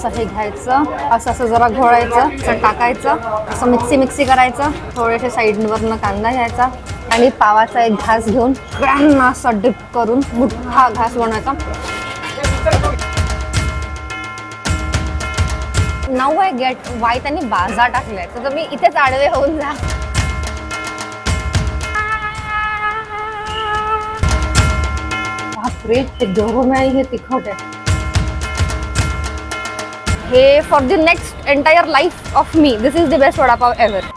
असं हे घ्यायचं, असं असं जरा घोळायचं, असं टाकायचं, असं मिक्सी करायचं, थोडेसे साईडवरनं कांदा घ्यायचा आणि पावाचा एक घास घेऊन सगळ्यांना असं डिप करून मोठा घास बनवायचा. नाऊ आय गेट वाय त्यांनी बाजा टाकलाय, तर तुम्ही इथेच आडवे होऊन जा. बापरे, ते गरम हे तिखट आहे. हे for the next entire life of me, this is the best vada pav ever.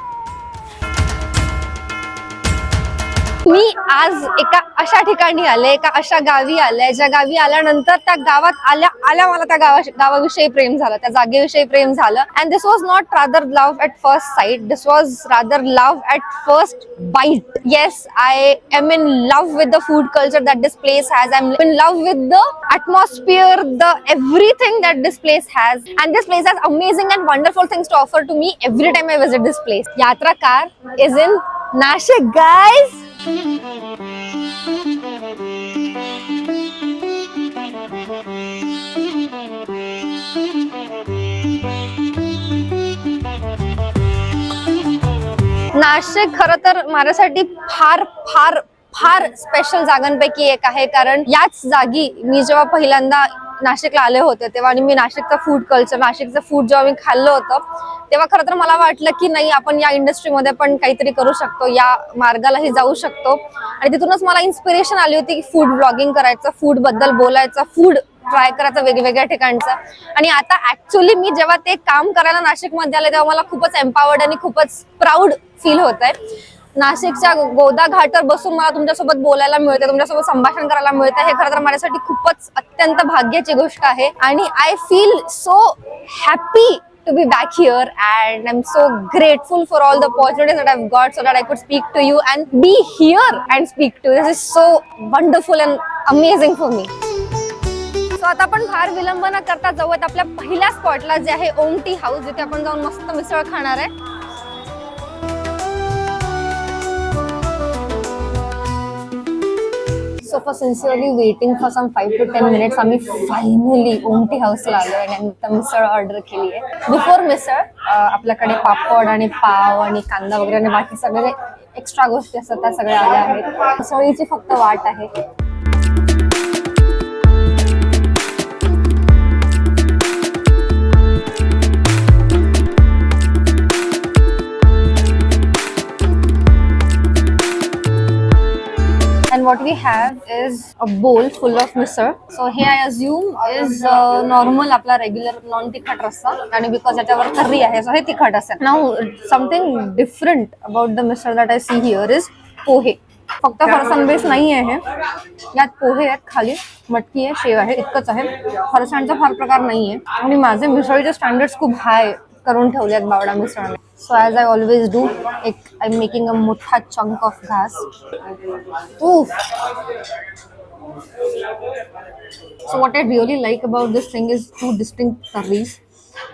मी आज एका अशा ठिकाणी आले, एका अशा गावी आले, ज्या गावी आल्यानंतर त्या गावात आल्या मला त्या गावाविषयी प्रेम झालं, त्या जागेविषयी प्रेम झालं. And this was not rather love at first sight, this was rather love at first bite. Yes, I am in love with the food culture that this place has. I am in love with the atmosphere, the everything that this place has, and this place has amazing and wonderful things to offer to me every time I visit this place. Yatra car is in Nashik, guys. Nashik खरं तर माझ्यासाठी फार फार फार special जागांपैकी एक आहे, कारण याच जागी मी जेव्हा पहिल्यांदा नाशिकला आले होते तेव्हा आणि मी नाशिकचं फूड कल्चर, नाशिकचं फूड जेव्हा मी खाल्लं होतं तेव्हा खरं तर मला वाटलं की नाही, आपण या इंडस्ट्रीमध्ये पण काहीतरी करू शकतो, या मार्गालाही जाऊ शकतो. आणि तिथूनच मला इन्स्पिरेशन आली होती की फूड ब्लॉगिंग करायचं, फूड बद्दल बोलायचं, फूड ट्राय करायचं वेगवेगळ्या ठिकाणचं. आणि आता ऍक्च्युअली मी जेव्हा ते काम करायला नाशिकमध्ये आले तेव्हा मला खूपच एम्पावर्ड आणि खूपच प्राऊड फील होत आहे. नाशिकच्या गोदा घाटावर बसून मला तुमच्यासोबत बोलायला मिळते, तुमच्यासोबत संभाषण करायला मिळते, हे खरं तर माझ्यासाठी खूपच अत्यंत भाग्याची गोष्ट आहे. आणि I feel so happy to be back here, and I'm so grateful for all the opportunities that I've got so that I could speak to you and be here and speak to you. This is so wonderful and amazing for me. So आता आपण फार विलंब न करता जाऊयात आपल्या पहिल्या स्पॉटला, जे आहे ओम टी हाऊस, जिथे आपण जाऊन मस्त मिसळ खाणार आहे. So for sincerely waiting for some 5 to 10 minutes, आम्ही फायनली ओम टी हाऊसला आलो आणि आम्ही मिसळ ऑर्डर केली आहे. बिफोर मिसळ आपल्याकडे पापड आणि पाव आणि कांदा वगैरे आणि बाकी सगळे एक्स्ट्रा गोष्टी असतात त्या सगळ्या आल्या आहेत. मिसळीची फक्त वाट आहे. And what we have is a bowl full of misal. So here I assume is normal आपला regular non tikhat rassa, आणि because याच्यावर curry आहे so हे तिखट असेल. Now something different about the misal that I see here is पोहे. फक्त फरसाण base नाही आहे, यात पोहे आहेत, खाली मटकी आहे, शेव आहे, इतकंच आहे. फरसाणचा फार प्रकार नाहीये. आणि माझे मिसळीचे स्टँडर्ड्स खूप हाय करून ठेवले आहेत Bawda मिसळने. So as I always do, I'm making a मोठा chunk of घास. Oof. So what I really like about this thing is two distinct curries.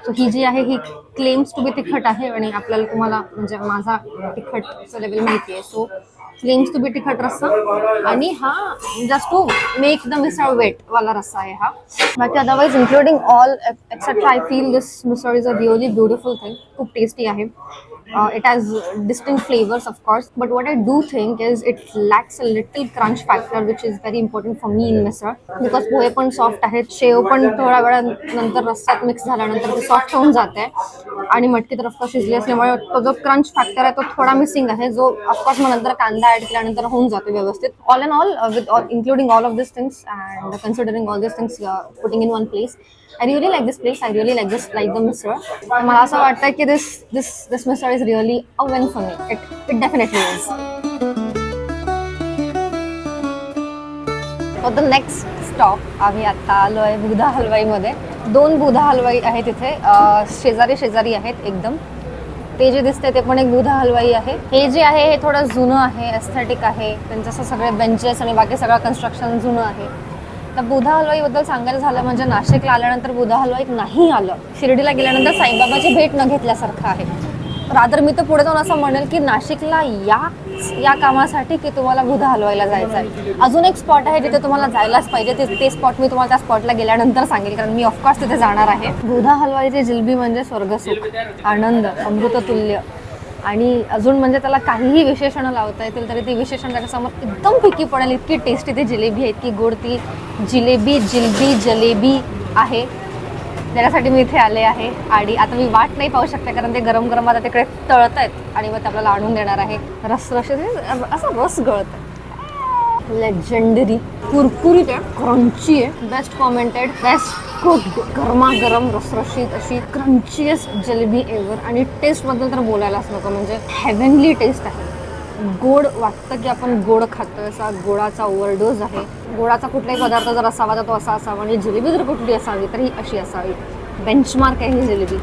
So ही जी आहे ही claims to be तिखट आहे आणि आपल्याला तुम्हाला म्हणजे माझा तिखटचा लेवल माहिती आहे. So claims to be तिखट रस्सा आणि हा just to make the misal wet वाला रस्सा आहे हा. बाकी otherwise including all etc. I feel this misal is a really beautiful thing. खूप tasty आहे. It has distinct flavors of course, but what I do think is it lacks a little crunch factor, which is very important for me in misal, because पोहे पण soft आहेत, शेव पण थोड्या वेळानंतर रस्स्यात mix झाल्यानंतर ते soft होऊन जाते आणि मटकी तर ऑफकोर्स शिजली असल्यामुळे तो जो क्रंच फॅक्टर आहे तो थोडा मिसिंग आहे, जो ऑफकोर्स मग नंतर कांदा ऍड केल्यानंतर होऊन जातो व्यवस्थित. All in all with including all of these things and considering all these things putting in one place, I really like this place. I really like the misal. मला असं वाटतं की this misal is really a win for me. It definitely is. For the next stop आम्ही आता आलो आहे बुधा हलवाई मध्ये. 2 बुधा हलवाई आहेत इथे, शेजारी आहेत एकदम. ते जे दिसते ते पण एक बुधा हलवाई आहे. हे जे आहे हे थोडं जुनं आहे, एस्थेटिक आहे, त्यांचं असं सगळे बेंचेस आणि बाकी सगळं कन्स्ट्रक्शन जुनं आहे. तर बुधा हलवाईबद्दल सांगायला झालं म्हणजे नाशिकला आल्यानंतर बुधा हलवाईत नाही आलं, शिर्डीला गेल्यानंतर साईबाबाची भेट न घेतल्यासारखं आहे. रादर मी तर पुढे जाऊन असं म्हणेल की नाशिकला या या कामासाठी की तुम्हाला बुधा हलवायला जायचं आहे. अजून एक स्पॉट आहे जिथे तुम्हाला जायलाच पाहिजे. ते स्पॉट मी तुम्हाला त्या स्पॉटला गेल्यानंतर सांगेल, कारण मी ऑफकोर्स तिथे जाणार आहे. बुधा हलवाईची जिलबी म्हणजे स्वर्गसुख, आनंद, अमृततुल्य. आणि अजून म्हणजे त्याला काहीही विशेषणं लावता येतील तरी ती विशेषण त्याच्यासमोर एकदम फिकी पडेल. इतकी टेस्टी ती जिलेबी आहे, इतकी गोड ती जिलबी जलेबी आहे. त्याच्यासाठी मी इथे आले आहे. आणि आता मी वाट नाही पाहू शकते, कारण ते गरम गरम आता तिकडे तळत आहेत आणि मग ते आपल्याला आणून देणार आहे. असा रस गळत आहे. लेजेंडरी, कुरकुरीत आहे, क्रंची आहे, बेस्ट कॉमेंटेड, बेस्ट कुक्ड, गरमागरम रसरशीत अशी क्रंचीएस्ट जलेबी एव्हर. आणि टेस्टबद्दल तर बोलायलाच नको, म्हणजे हेव्हनली टेस्ट आहे. गोड वाटतं की आपण गोड खातोय, असा गोडाचा ओव्हरडोज आहे. गोडाचा कुठलाही पदार्थ जर असावा तर तो असा असावा, आणि जिलेबी जर कुठली असावी तर ही अशी असावी. बेंचमार्क आहे ही जिलेबी.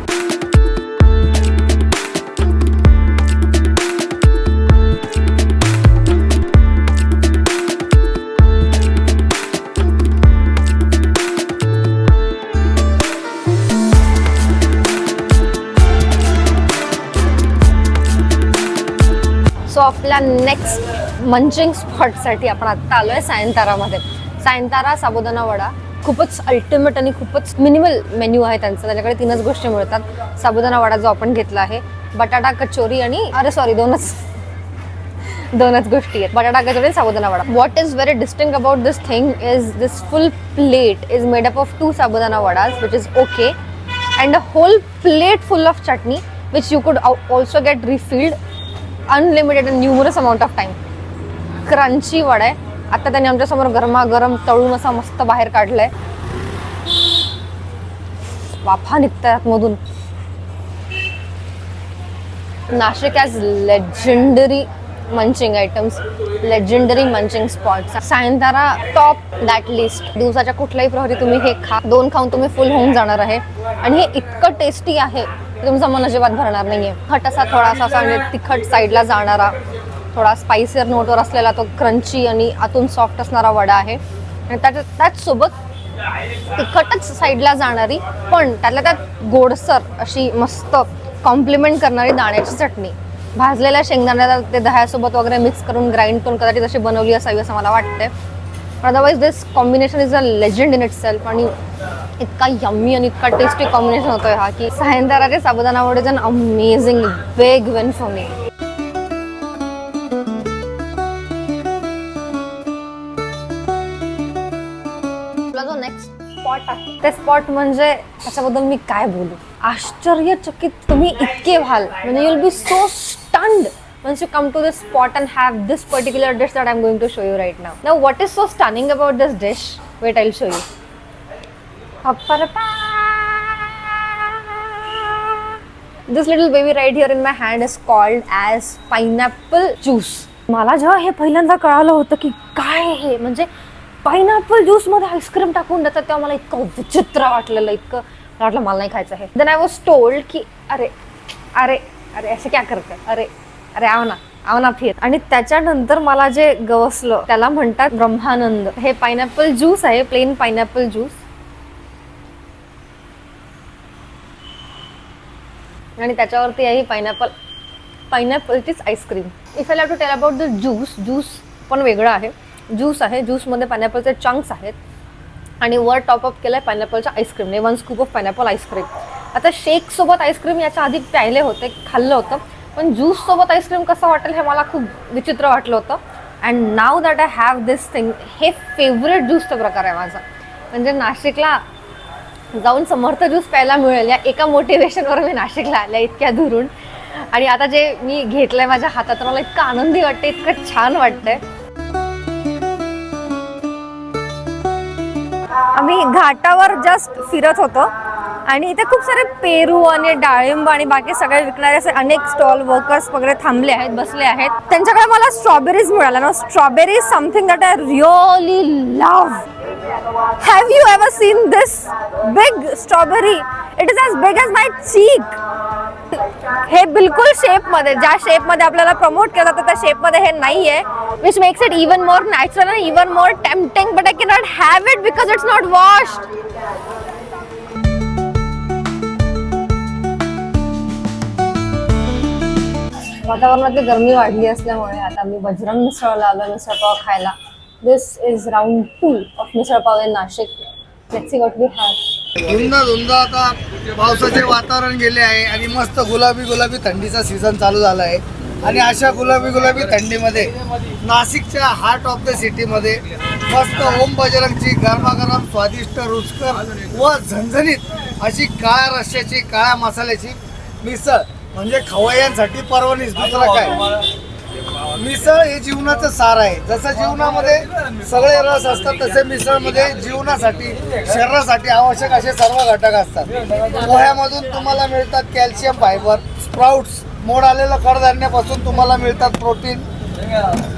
सो आपल्या नेक्स्ट मंचिंग स्पॉटसाठी आपण आत्ता आलो आहे सायंतारामध्ये. सायंतारा साबुदाणा वडा खूपच अल्टिमेट आणि खूपच मिनिमल मेन्यू आहे त्यांचा. त्याच्याकडे 3च गोष्टी मिळतात. साबुदाणा वडा जो आपण घेतला आहे, बटाटा कचोरी आणि दोनच गोष्टी आहेत, बटाटा कचोरी आणि sabudana vada. What is very distinct about this thing is this full plate is made up of 2 sabudana vadas, which is okay, and a whole plate full of chutney which you could also get refilled unlimited and numerous amount of time. Crunchy vada आहे. आता त्यांनी आमच्यासमोर गरमागरम तळून असा मस्त बाहेर काढलाय. वाफा निघतात मधून. Nashik has legendary munching items, legendary munching spots. Sayantara top that list. दिवसाच्या कुठल्याही प्रहरी तुम्ही हे खा. 2 खाऊन तुम्ही फुल होऊन जाणार आहे. आणि हे इतकं टेस्टी आहे तुमचं मन अजिबात भरणार नाहीये. थोडासा म्हणजे तिखट साईडला जाणारा, थोडा स्पायसियर नोटवर असलेला तो क्रंची आणि आतून सॉफ्ट असणारा वडा आहे. आणि त्याचसोबत तिखटच साईडला जाणारी पण त्यातल्या त्यात गोडसर अशी मस्त कॉम्प्लिमेंट करणारी दाण्याची चटणी. भाजलेल्या शेंगदाण्याला ते दह्यासोबत वगैरे मिक्स करून ग्राइंड करून कदाचित अशी बनवली असावी असं मला वाटतंय. Otherwise this combination is a legend in it self. आणि इतका यम्मी आणि इतका टेस्टी कॉम्बिनेशन होतोय हा की सायंताराचे sabudana vade is an amazing big win for me. जो नेक्स्ट स्पॉट आहे ते स्पॉट म्हणजे त्याच्याबद्दल मी काय बोलू. आश्चर्यचकित तुम्ही इतके व्हाल, म्हणजे you will be so stunned once you come to this spot and have this particular dish that I'm going to show you right now. Now what is so stunning about this dish? Wait, I'll show you. This little baby right here in my hand is called as pineapple juice. मला जेव्हा हे पहिल्यांदा कळालं होतं की काय हे, म्हणजे पायनॅपल ज्यूस मध्ये आईस्क्रीम टाकून देतात, तेव्हा मला इतकं विचित्र वाटलेलं, इतकं वाटलं मला नाही खायचं हे. देन आय वॉज टोल्ड की अरे अरे अरे असे क्या करते, अरे अरे आव ना फिर. आणि त्याच्यानंतर मला जे गवसलं त्याला म्हणतात ब्रह्मानंद. हे पायनॅपल ज्यूस आहे, प्लेन पायनॅपल ज्यूस. आणि त्याच्यावरती आहे पायनॅपलचीच ice cream. If I have to tell about the juice पण वेगळं आहे. ज्यूस आहे, ज्यूसमध्ये पायनॅपलचे चंक्स आहेत आणि वर टॉपअप केलंय पायनॅपलच्या आईस्क्रीमने. 1 स्कूप ऑफ पायनॅपल आईस्क्रीम. आता शेक सोबत आईस्क्रीम याच्या आधी प्यायले होते, खाल्लं होतं, पण ज्यूस सोबत आईस्क्रीम कसं वाटेल हे मला खूप विचित्र वाटलं होतं. And now that I have this thing, हे फेवरेट ज्यूसचा प्रकार आहे माझा. म्हणजे नाशिकला जाऊन समर्थ ज्यूस प्यायला मिळेल या एका मोटिवेशनवर मी नाशिकला आल्या इतक्या दुरून. आणि आता जे मी घेतलंय माझ्या हातात मला इतकं आनंदी वाटते, इतकं छान वाटतंय. आम्ही घाटावर जस्ट फिरत होतो आणि इथे खूप सारे पेरू आणि डाळिंब आणि बाकी सगळे विकणारे असे अनेक स्टॉल वर्कर्स वगैरे थांबले आहेत, बसले आहेत. त्यांच्याकडे मला स्ट्रॉबेरीज मिळाल्या ना. Strawberry is something that I really love. Have you ever seen this big strawberry? It is as big as my cheek. हे बिलकुल शेपमध्ये, ज्या शेपमध्ये आपल्याला प्रमोट केलं जातं त्या शेपमध्ये हे नाहीये, which makes it even more natural and even more tempting, but I can not have it because it's not washed. वातावरणातली गरमी वाढली असल्यामुळे आता मी बजरंग मिसळला आलो मिसळपाव खायला. This is round 2 of misal pav in Nashik. Let's see what we have. धुंदा आता पावसाचे वातावरण गेले आहे आणि मस्त गुलाबी थंडीचा सीझन चालू झाला आहे. आणि अशा गुलाबी थंडीमध्ये नाशिकच्या हार्ट ऑफ द सिटीमध्ये मस्त ओम बजरंगची गरमागरम स्वादिष्ट रुचकर व झणझणीत अशी काळ्या रश्श्याची काळ्या मसाल्याची मिसळ म्हणजे खवय्यांसाठी पर्वणीच. दुसरं काय, मिसळ हे जीवनाचं सार आहे. जसं जीवनामध्ये सगळे रस असतात तसे मिसळमध्ये जीवनासाठी शरीरासाठी आवश्यक असे सर्व घटक असतात. पोह्यामधून तुम्हाला मिळतात कॅल्शियम, फायबर, स्प्राउट्स, मोड आलेलं कडधान्यापासून तुम्हाला मिळतात प्रोटीन,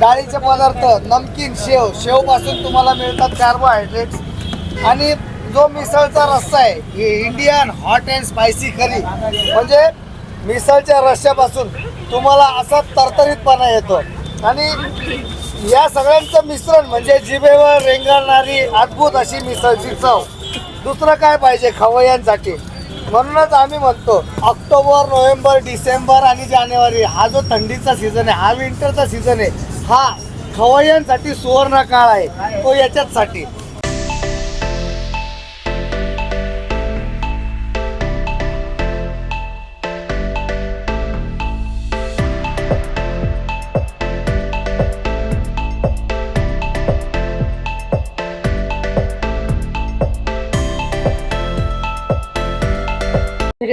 डाळीचे पदार्थ, नमकीन, शेवपासून तुम्हाला मिळतात कार्बोहायड्रेट्स. आणि जो मिसळचा रस्सा आहे ही इंडियन हॉट अँड स्पायसी करी म्हणजे मिसळच्या रश्श्यापासून तुम्हाला असा तरतरीतपणा येतो. आणि या सगळ्यांचं मिश्रण म्हणजे जिभेवर रेंगाळणारी अद्भुत अशी मिसळची चव. दुसरं काय पाहिजे खवय्यांसाठी. म्हणूनच आम्ही म्हणतो ऑक्टोबर, नोव्हेंबर, डिसेंबर आणि जानेवारी हा जो थंडीचा सीझन आहे, हा विंटरचा सीझन आहे, हा खवय्यांसाठी सुवर्ण काळ आहे. तो याच्याचसाठी.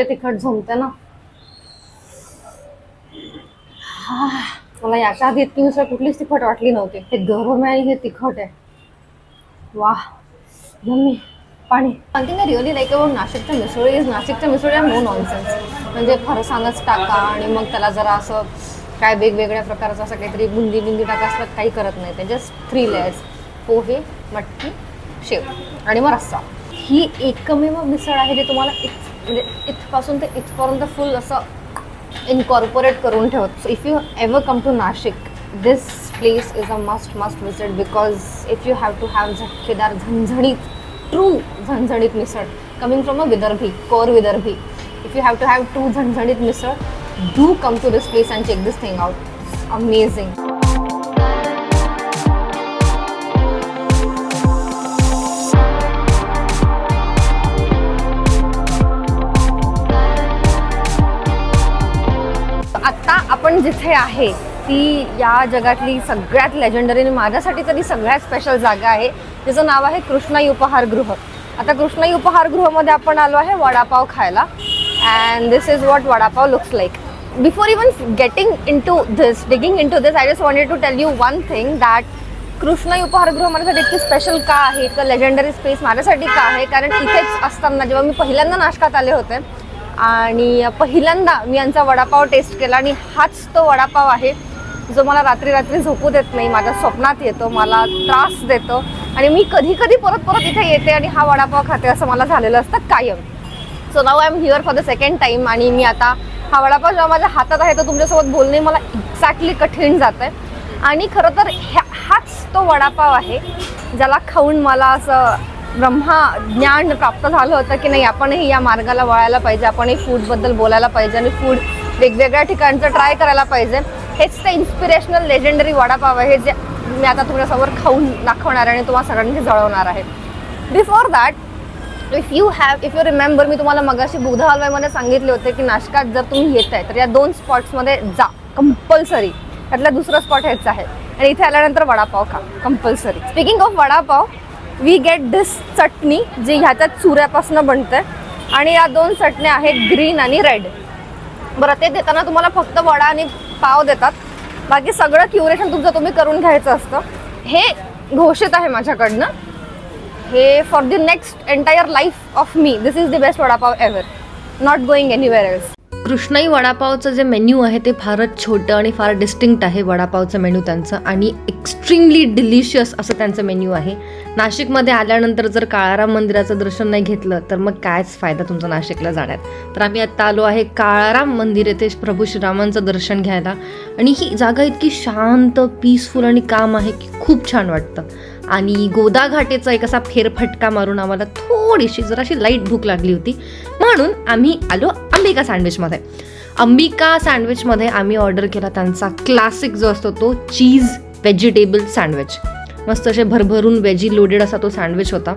तिखट झोमते ना. मला याच्या आधी इतकी मिसळ कुठलीच तिखट वाटली नव्हती. हे गरम आहे आणि हे तिखट आहे. वाह, मम्मी पाणी. Something I really like about नाशिकच्या मिसळी इज नाशिकच्या मिसळी आर नो नॉनसेन्स. म्हणजे फरसाणच टाका आणि मग त्याला जरा असं काय वेगवेगळ्या प्रकारचं असं काहीतरी बुंदी टाका असं काही करत नाही. ते जस्ट 3 लेयर्स, पोहे, मटकी, शेव आणि मग रस्सा. ही एकमेव मिसळ आहे जी तुम्हाला म्हणजे इथपासून ते इथपर्यंत फुल असं इनकॉर्पोरेट करून ठेवत. So if you ever come to Nashik, this place is a must visit because if you have to have झटकेदार झणझणीत, ट्रू झणझणीत misal coming from a Vidarbhi, core Vidarbhi. If you have to have true झणझणीत misal, do come to this place and check this thing out. Amazing. आत्ता आपण जिथे आहे ती या जगातली सगळ्यात लेजेंडरी आणि माझ्यासाठी तरी सगळ्यात स्पेशल जागा आहे, जिचं नाव आहे कृष्णाई उपहारगृह. आता कृष्णाई उपहारगृहमध्ये आपण आलो आहे वडापाव खायला. And this is what vada pav looks like. Before even getting digging into this, I just wanted to tell you one thing that Krishnai उपहारगृह माझ्यासाठी इतकी स्पेशल का आहे, इतकं लेजेंडरी स्पेस माझ्यासाठी का आहे, कारण इथेच असताना जेव्हा मी पहिल्यांदा नाशकात आले होते आणि पहिल्यांदा मी यांचा वडापाव टेस्ट केला आणि हाच तो वडापाव आहे जो मला रात्री झोपू देत नाही, माझ्या स्वप्नात येतो, मला त्रास देतो आणि मी कधी परत इथे येते आणि हा वडापाव खाते असं मला झालेलं असतं कायम. So now I am here for the second time आणि मी आता हा वडापाव जेव्हा माझ्या हातात आहे तर तुमच्यासोबत बोलणे मला एक्झॅक्टली कठीण जात आहे. आणि खरं तर हाच तो वडापाव आहे ज्याला खाऊन मला असं ब्रह्मज्ञान प्राप्त झालं होतं की नाही, आपणही या मार्गाला वळायला पाहिजे, आपणही फूडबद्दल बोलायला पाहिजे आणि फूड वेगवेगळ्या ठिकाणचं ट्राय करायला पाहिजे. हेच ते इन्स्पिरेशनल लेजेंडरी वडापाव आहे जे मी आता तुमच्यासमोर खाऊन दाखवणार आहे आणि तुम्हाला सगळ्यांनी जळवणार आहे. Before that, if you remember, मी तुम्हाला मगाशी बुध हलवाईमध्ये सांगितले होते की नाशकात जर तुम्ही येत आहे तर या 2 स्पॉट्समध्ये जा कंपल्सरी. त्यातला दुसरा स्पॉट हेच आहे आणि इथे आल्यानंतर वडापाव खा compulsory. Speaking of vada pav, we get this chutney जी ह्याच्यात चुऱ्यापासून बनते आणि या 2 चटण्या आहेत ग्रीन आणि रेड. बरं, ते देताना तुम्हाला फक्त वडा आणि पाव देतात, बाकी सगळं क्युरेशन तुमचं तुम्ही करून घ्यायचं असतं. हे घोषित आहे माझ्याकडनं, हे for the next entire life of me, this is the best vada pav ever, not going anywhere else. Krishnai वडापावचं जे मेन्यू आहे ते फारच छोटं आणि फार डिस्टिंक्ट आहे वडापावचं मेन्यू त्यांचं, आणि एक्स्ट्रीमली डिलिशियस असं त्यांचं मेन्यू आहे. नाशिकमध्ये आल्यानंतर जर काळाराम मंदिराचं दर्शन नाही घेतलं तर मग कायच फायदा तुमचा नाशिकला जाण्यात. तर आम्ही आत्ता आलो आहे काळाराम मंदिर येथे प्रभू श्रीरामांचं दर्शन घ्यायला, आणि ही जागा इतकी शांत, पीसफुल आणि काम आहे की खूप छान वाटतं. आणि गोदा घाटेचा एक असा फेरफटका मारून आम्हाला थोडीशी जराशी लाईट भूक लागली होती, म्हणून आम्ही आलो अंबिका सँडविचमध्ये. अंबिका सँडविचमध्ये आम्ही ऑर्डर केला त्यांचा क्लासिक जो असतो तो चीज व्हेजिटेबल सँडविच. मस्त असे भरभरून व्हेजी लोडेड असा तो सँडविच होता.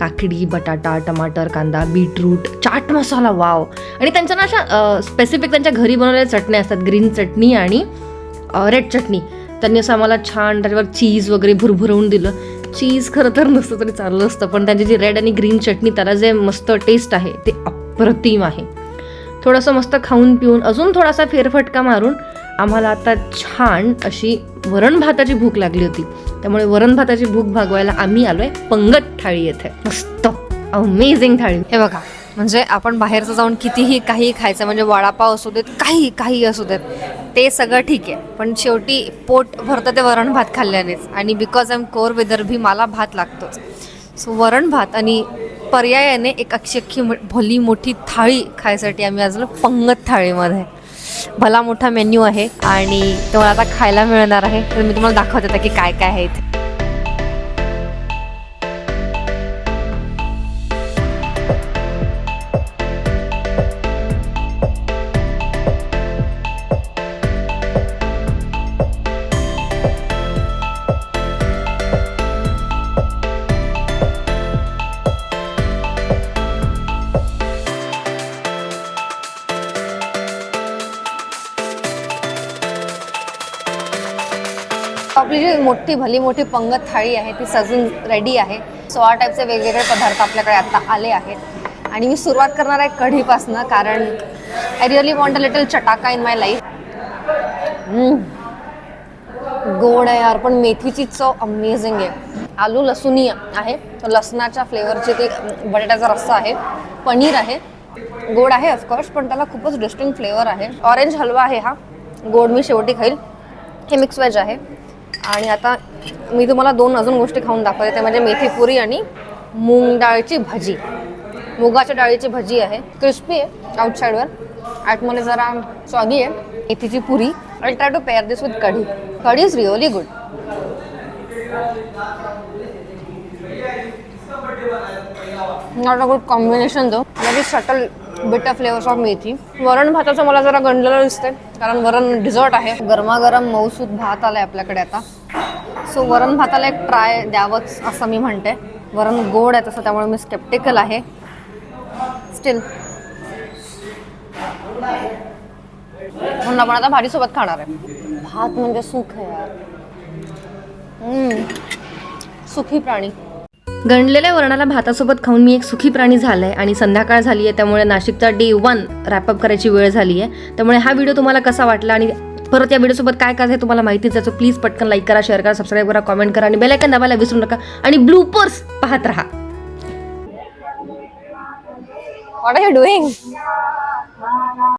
काकडी, बटाटा, टमाटर, कांदा, बीटरूट, चाट मसाला, वाव. आणि त्यांच्या ना अशा स्पेसिफिक त्यांच्या घरी बनवलेल्या चटण्या असतात, ग्रीन चटणी आणि रेड चटणी. त्यांनी असं आम्हाला छान त्याच्यावर चीज वगैरे भुरभुरवून दिलं. चीज खरं तर नसतं तरी चाललं असतं, पण त्यांची जी रेड आणि ग्रीन चटणी त्याला जे मस्त टेस्ट आहे ते अप्रतिम आहे. थोडंसं मस्त खाऊन पिऊन अजून थोडासा फेरफटका मारून आम्हाला आता छान अशी वरण भाताची भूक लागली होती. त्यामुळे वरण भाताची भूक भागवायला आम्ही आलोय पंगत थाळी येथे. मस्त अमेझिंग थाळी. हे बघा, म्हणजे आपण बाहेरचं जाऊन कितीही काही खायचं, म्हणजे वडापाव असू देत, काही असू देत, ते सगळं ठीक आहे, पण शेवटी पोट भरतं ते वरण भात खाल्ल्यानेच. आणि बिकॉज आय एम कोर विदर्भी, मला भात लागतोच. सो वरण भात आणि पर्यायाने एक अख्खी भली मोठी थाळी खायसाठी आम्ही आज पंगत थाळीमध्ये. भला मोठा मेन्यू आहे आणि तो मला आता खायला मिळणार आहे. तर मी तुम्हाला दाखवते आता की काय काय आहे इथे. आपली जी मोठी भली मोठी पंगत थाळी आहे ती सजून रेडी आहे. 16 टाईपचे वेगवेगळे पदार्थ आपल्याकडे आता आले आहेत आणि मी सुरुवात करणार आहे कढीपासनं, कारण I really want a little चटाका इन माय लाईफ. गोड आहे यार, पण मेथीची चव अमेझिंग आहे. आलू लसुनी आहे, लसणाच्या फ्लेवरची ती, बटाट्याचा रस्सा आहे, पनीर आहे, गोड आहे ऑफकोर्स, पण त्याला खूपच डिस्टिंक्ट फ्लेवर आहे. ऑरेंज हलवा आहे हा, गोड मी शेवटी खाईल. हे मिक्स व्हेज आहे. आणि आता मी तुम्हाला 2 अजून गोष्टी खाऊन दाखवते, ते म्हणजे मेथी पुरी आणि मूग डाळीची भजी. मुगाच्या डाळीची भजी आहे, क्रिस्पी आहे आउटसाईडवर, आतमध्ये जरा सॉगी आहे. मेथीची puri. I try to pair this with kadhi. Kadhi is really good. Not a good combination though, very subtle bit of flavours of methi. वरण भाताचं मला जरा गंडलेलं दिसतंय, कारण वरण डिझर्ट आहे. गरमागरम मऊसूद भात आलाय आपल्याकडे आता. सो वरण भाताला एक ट्राय द्यावंच असं मी म्हणते. वरण गोड आहे तसं, त्यामुळे मी स्केप्टिकल आहे स्टील. म्हणून आपण आता भाजीसोबत खाणार आहे. भात म्हणजे सुख आहे यार. सुखी प्राणी. गणलेल्या वरणाला भातासोबत खाऊन मी एक सुखी प्राणी झालाय आणि संध्याकाळ झाली आहे, त्यामुळे नाशिकचा डे 1 रॅपअप करायची वेळ झाली आहे. त्यामुळे हा व्हिडिओ तुम्हाला कसा वाटला आणि परत या व्हिडिओसोबत काय काय आहे तुम्हाला माहितीच आहे. सो प्लीज पटकन लाईक करा, शेअर करा, सबस्क्राईब करा, कमेंट करा आणि बेल आयकॉन दाबायला विसरू नका. आणि ब्लूपर्स पाहत राहा. What are you doing?